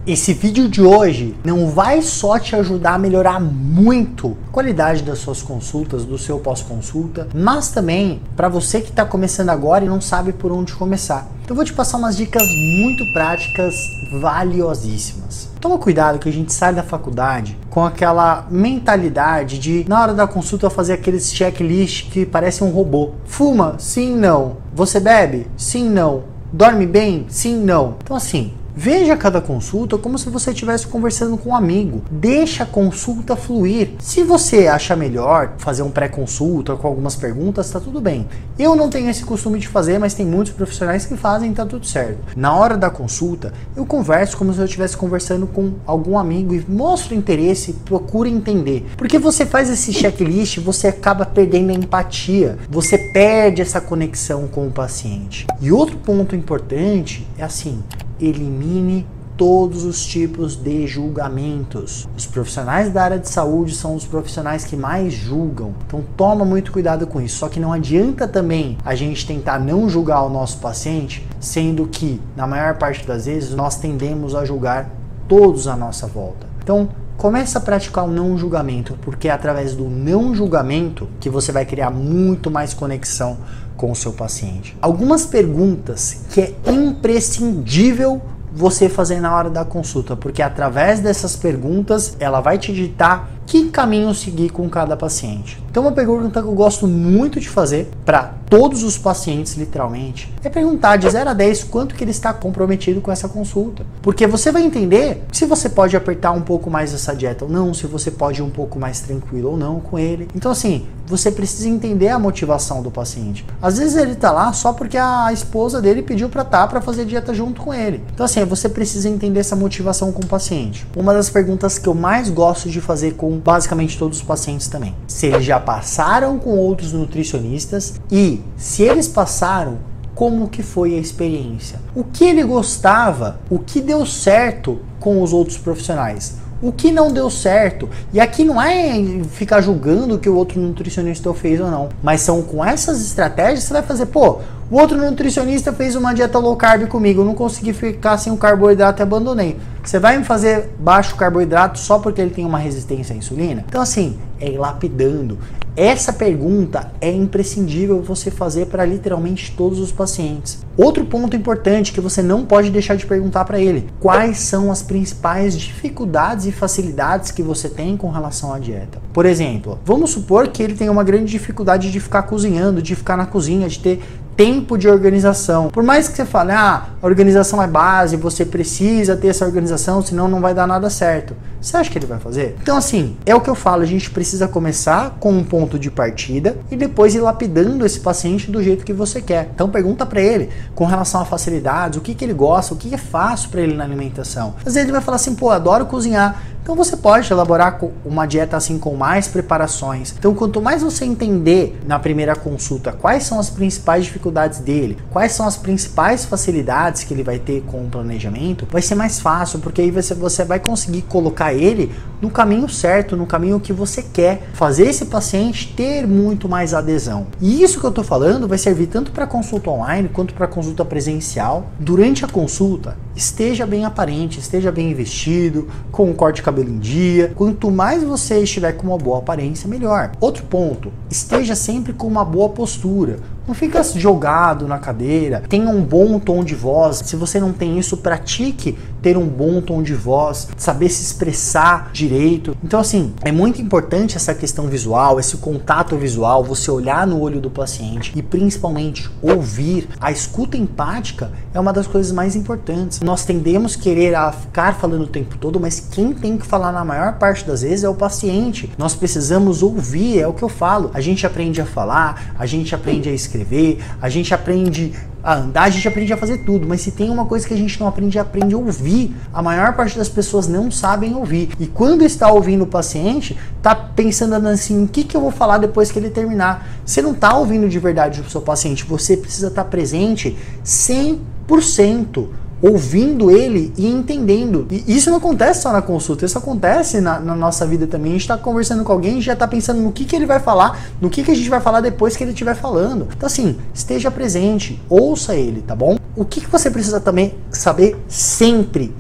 Esse vídeo de hoje não vai só te ajudar a melhorar muito a qualidade das suas consultas, do seu pós-consulta, mas também para você que está começando agora e não sabe por onde começar. Então eu vou te passar umas dicas muito práticas, valiosíssimas. Toma cuidado que a gente sai da faculdade com aquela mentalidade de, na hora da consulta, fazer aqueles checklist que parece um robô. Fuma? Sim, não. Você bebe? Sim, não. Dorme bem? Sim, não. Então assim, veja cada consulta como se você estivesse conversando com um amigo. Deixa a consulta fluir. Se você acha melhor fazer um pré-consulta com algumas perguntas, tá tudo bem. Eu não tenho esse costume de fazer, mas tem muitos profissionais que fazem, tá tudo certo. Na hora da consulta, eu converso como se eu estivesse conversando com algum amigo e mostro interesse, procuro entender. Porque você faz esse checklist, você acaba perdendo a empatia. Você perde essa conexão com o paciente. E outro ponto importante é assim: elimine todos os tipos de julgamentos. Os profissionais da área de saúde são os profissionais que mais julgam. Então toma muito cuidado com isso. Só que não adianta também a gente tentar não julgar o nosso paciente, sendo que na maior parte das vezes nós tendemos a julgar todos à nossa volta. Então começa a praticar o não julgamento, porque é através do não julgamento que você vai criar muito mais conexão com o seu paciente. Algumas perguntas que é imprescindível você fazer na hora da consulta, porque através dessas perguntas ela vai te ditar que caminho seguir com cada paciente. Então uma pergunta que eu gosto muito de fazer para todos os pacientes, literalmente, é perguntar de 0 a 10 quanto que ele está comprometido com essa consulta. Porque você vai entender se você pode apertar um pouco mais essa dieta ou não, se você pode ir um pouco mais tranquilo ou não com ele. Então assim, você precisa entender a motivação do paciente. Às vezes ele tá lá só porque a esposa dele pediu para fazer dieta junto com ele. Então assim, você precisa entender essa motivação com o paciente. Uma das perguntas que eu mais gosto de fazer com basicamente todos os pacientes também: se eles já passaram com outros nutricionistas e se eles passaram, como que foi a experiência? O que ele gostava? O que deu certo com os outros profissionais? O que não deu certo? E aqui não é ficar julgando o que o outro nutricionista fez ou não, mas são com essas estratégias que você vai fazer, pô, o outro nutricionista fez uma dieta low carb comigo, eu não consegui ficar sem o carboidrato e abandonei. Você vai me fazer baixo carboidrato só porque ele tem uma resistência à insulina? Então assim, é ir lapidando. Essa pergunta é imprescindível você fazer para literalmente todos os pacientes. Outro ponto importante que você não pode deixar de perguntar para ele: quais são as principais dificuldades e facilidades que você tem com relação à dieta? Por exemplo, vamos supor que ele tem uma grande dificuldade de ficar cozinhando, de ficar na cozinha, de ter tempo de organização. Por mais que você fale, a organização é base, você precisa ter essa organização, senão não vai dar nada certo. Você acha que ele vai fazer? Então assim, é o que eu falo, a gente precisa começar com um ponto de partida e depois ir lapidando esse paciente do jeito que você quer. Então pergunta para ele com relação a facilidades, o que ele gosta, o que é fácil para ele na alimentação. Às vezes ele vai falar assim, pô, adoro cozinhar. Então você pode elaborar uma dieta assim com mais preparações. Então quanto mais você entender na primeira consulta quais são as principais dificuldades dele, quais são as principais facilidades que ele vai ter com o planejamento, vai ser mais fácil, porque aí você vai conseguir colocar ele no caminho certo, no caminho que você quer, fazer esse paciente ter muito mais adesão. E isso que eu tô falando vai servir tanto para consulta online quanto para consulta presencial. Durante a consulta, esteja bem aparente, esteja bem vestido, com um corte de cabelo em dia. Quanto mais você estiver com uma boa aparência, melhor. Outro ponto: esteja sempre com uma boa postura. Não fica jogado na cadeira. Tenha um bom tom de voz. Se você não tem isso, pratique ter um bom tom de voz, saber se expressar direito. Então assim, é muito importante essa questão visual, esse contato visual, você olhar no olho do paciente e principalmente ouvir. A escuta empática é uma das coisas mais importantes. Nós tendemos a querer ficar falando o tempo todo, mas quem tem que falar na maior parte das vezes é o paciente. Nós precisamos ouvir, é o que eu falo. A gente aprende a falar, a gente aprende a escrever, a gente aprende a andar, a gente aprende a fazer tudo, mas se tem uma coisa que a gente não aprende, aprende a ouvir. A maior parte das pessoas não sabem ouvir. E quando está ouvindo o paciente, está pensando assim, o que eu vou falar depois que ele terminar? Você não está ouvindo de verdade o seu paciente, você precisa estar presente 100%. ouvindo ele e entendendo. E isso não acontece só na consulta, isso acontece na nossa vida também. A gente está conversando com alguém e já está pensando no que ele vai falar, no que a gente vai falar depois que ele estiver falando. Então assim, esteja presente, ouça ele, tá bom? O que você precisa também saber sempre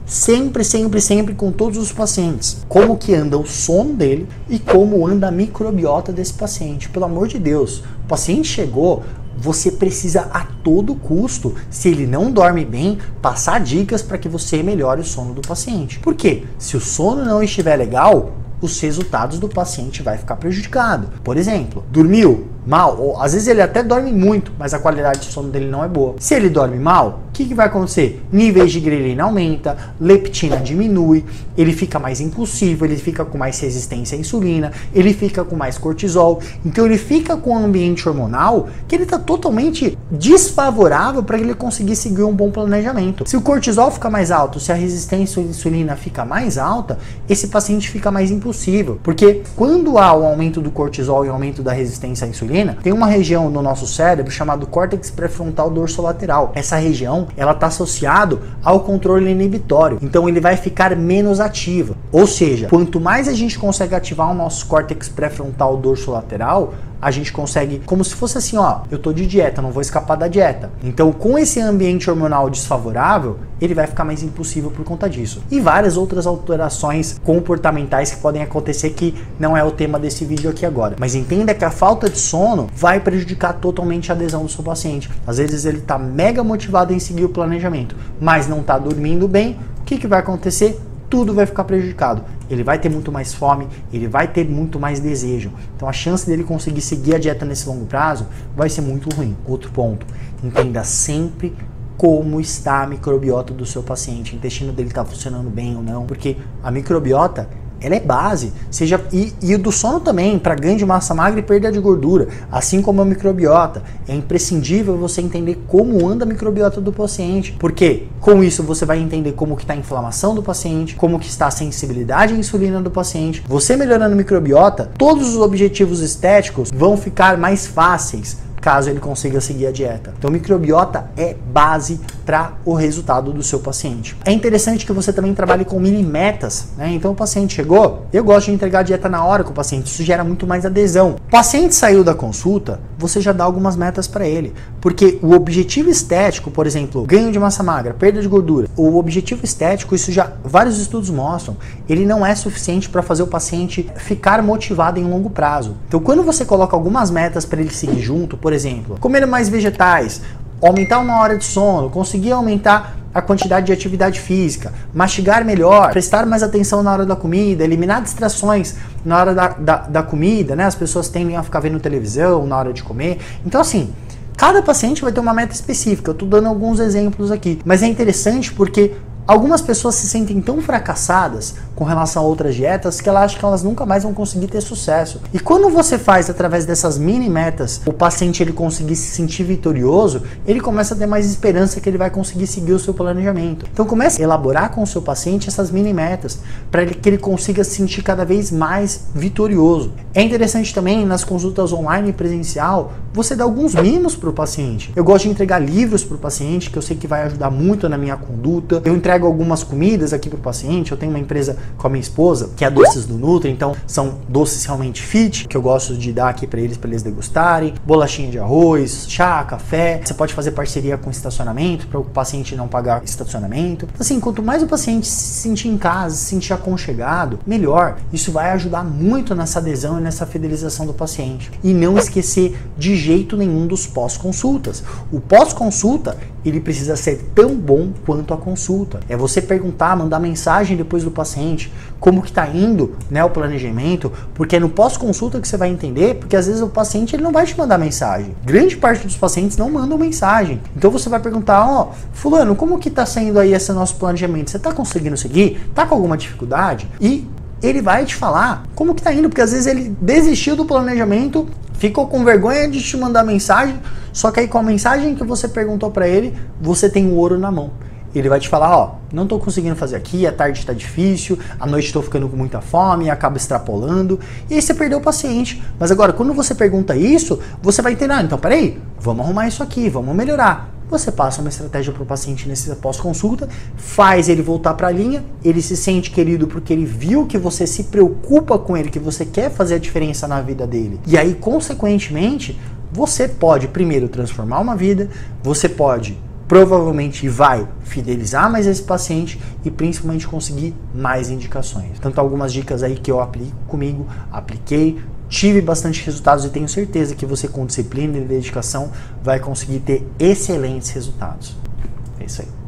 com todos os pacientes? Como que anda o sono dele e como anda a microbiota desse paciente. Pelo amor de Deus, o paciente chegou, você precisa a todo custo, se ele não dorme bem, passar dicas para que você melhore o sono do paciente. Por quê? Se o sono não estiver legal, os resultados do paciente vai ficar prejudicado. Por exemplo, dormiu mal, ou às vezes ele até dorme muito, mas a qualidade de sono dele não é boa. Se ele dorme mal, o que vai acontecer? Níveis de grelina aumenta, leptina diminui, ele fica mais impulsivo, ele fica com mais resistência à insulina, ele fica com mais cortisol, então ele fica com um ambiente hormonal que ele está totalmente desfavorável para ele conseguir seguir um bom planejamento. Se o cortisol fica mais alto, se a resistência à insulina fica mais alta, esse paciente fica mais impulsivo, porque quando há o aumento do cortisol e o aumento da resistência à insulina, tem uma região no nosso cérebro chamado córtex pré-frontal dorsolateral. Essa região, ela está associada ao controle inibitório. Então ele vai ficar menos ativo. Ou seja, quanto mais a gente consegue ativar o nosso córtex pré-frontal dorsolateral, a gente consegue, como se fosse assim, ó, eu tô de dieta, não vou escapar da dieta. Então, com esse ambiente hormonal desfavorável, ele vai ficar mais impulsivo por conta disso. E várias outras alterações comportamentais que podem acontecer que não é o tema desse vídeo aqui agora. Mas entenda que a falta de sono vai prejudicar totalmente a adesão do seu paciente. Às vezes ele tá mega motivado em seguir o planejamento, mas não tá dormindo bem. O que vai acontecer? Tudo vai ficar prejudicado. Ele vai ter muito mais fome, ele vai ter muito mais desejo. Então a chance dele conseguir seguir a dieta nesse longo prazo vai ser muito ruim. Outro ponto, entenda sempre como está a microbiota do seu paciente. O intestino dele está funcionando bem ou não, porque a microbiota, ela é base, e o do sono também, para ganho de massa magra e perda de gordura, assim como a microbiota. É imprescindível você entender como anda a microbiota do paciente, porque com isso você vai entender como que está a inflamação do paciente, como que está a sensibilidade à insulina do paciente. Você melhorando a microbiota, todos os objetivos estéticos vão ficar mais fáceis, caso ele consiga seguir a dieta. Então, microbiota é base para o resultado do seu paciente. É interessante que você também trabalhe com mini metas, né? Então, o paciente chegou, eu gosto de entregar a dieta na hora com o paciente, isso gera muito mais adesão. O paciente saiu da consulta, você já dá algumas metas para ele, porque o objetivo estético, por exemplo, ganho de massa magra, perda de gordura, o objetivo estético, isso já vários estudos mostram, ele não é suficiente para fazer o paciente ficar motivado em longo prazo. Então, quando você coloca algumas metas para ele seguir junto, por exemplo, comer mais vegetais, aumentar uma hora de sono, conseguir aumentar a quantidade de atividade física, mastigar melhor, prestar mais atenção na hora da comida, eliminar distrações na hora da comida, né? As pessoas tendem a ficar vendo televisão na hora de comer. Então, assim, cada paciente vai ter uma meta específica. Eu tô dando alguns exemplos aqui, mas é interessante porque algumas pessoas se sentem tão fracassadas com relação a outras dietas que elas acham que elas nunca mais vão conseguir ter sucesso. E quando você faz através dessas mini metas, o paciente ele conseguir se sentir vitorioso, ele começa a ter mais esperança que ele vai conseguir seguir o seu planejamento. Então comece a elaborar com o seu paciente essas mini metas para que ele consiga se sentir cada vez mais vitorioso. É interessante também nas consultas online e presencial, você dar alguns mimos para o paciente. Eu gosto de entregar livros para o paciente, que eu sei que vai ajudar muito na minha conduta. Eu entrego algumas comidas aqui para o paciente. Eu tenho uma empresa com a minha esposa, que é Doces do Nutri, então são doces realmente fit, que eu gosto de dar aqui para eles degustarem, bolachinha de arroz, chá, café. Você pode fazer parceria com estacionamento, para o paciente não pagar estacionamento. Então, assim, quanto mais o paciente se sentir em casa, se sentir aconchegado, melhor. Isso vai ajudar muito nessa adesão e nessa fidelização do paciente. E não esquecer de jeito nenhum dos pós-consultas. O pós-consulta, ele precisa ser tão bom quanto a consulta. É você perguntar, mandar mensagem depois do paciente, como que tá indo, né, o planejamento, porque é no pós-consulta que você vai entender, porque às vezes o paciente ele não vai te mandar mensagem. Grande parte dos pacientes não mandam mensagem. Então você vai perguntar, ó, fulano, como que tá saindo aí esse nosso planejamento? Você tá conseguindo seguir? Tá com alguma dificuldade? E ele vai te falar como que tá indo, porque às vezes ele desistiu do planejamento, ficou com vergonha de te mandar mensagem, só que aí com a mensagem que você perguntou para ele, você tem o ouro na mão. Ele vai te falar, ó, não tô conseguindo fazer aqui, a tarde tá difícil, à noite tô ficando com muita fome, acaba extrapolando, e aí você perdeu o paciente. Mas agora, quando você pergunta isso, você vai entender, então peraí, vamos arrumar isso aqui, vamos melhorar. você passa uma estratégia para o paciente nesse pós-consulta, faz ele voltar para a linha, ele se sente querido porque ele viu que você se preocupa com ele, que você quer fazer a diferença na vida dele. E aí, consequentemente, você pode primeiro transformar uma vida, você pode provavelmente vai fidelizar mais esse paciente e principalmente conseguir mais indicações. Tanto algumas dicas aí que eu aplico comigo, apliquei, tive bastante resultados e tenho certeza que você com disciplina e dedicação vai conseguir ter excelentes resultados. É isso aí.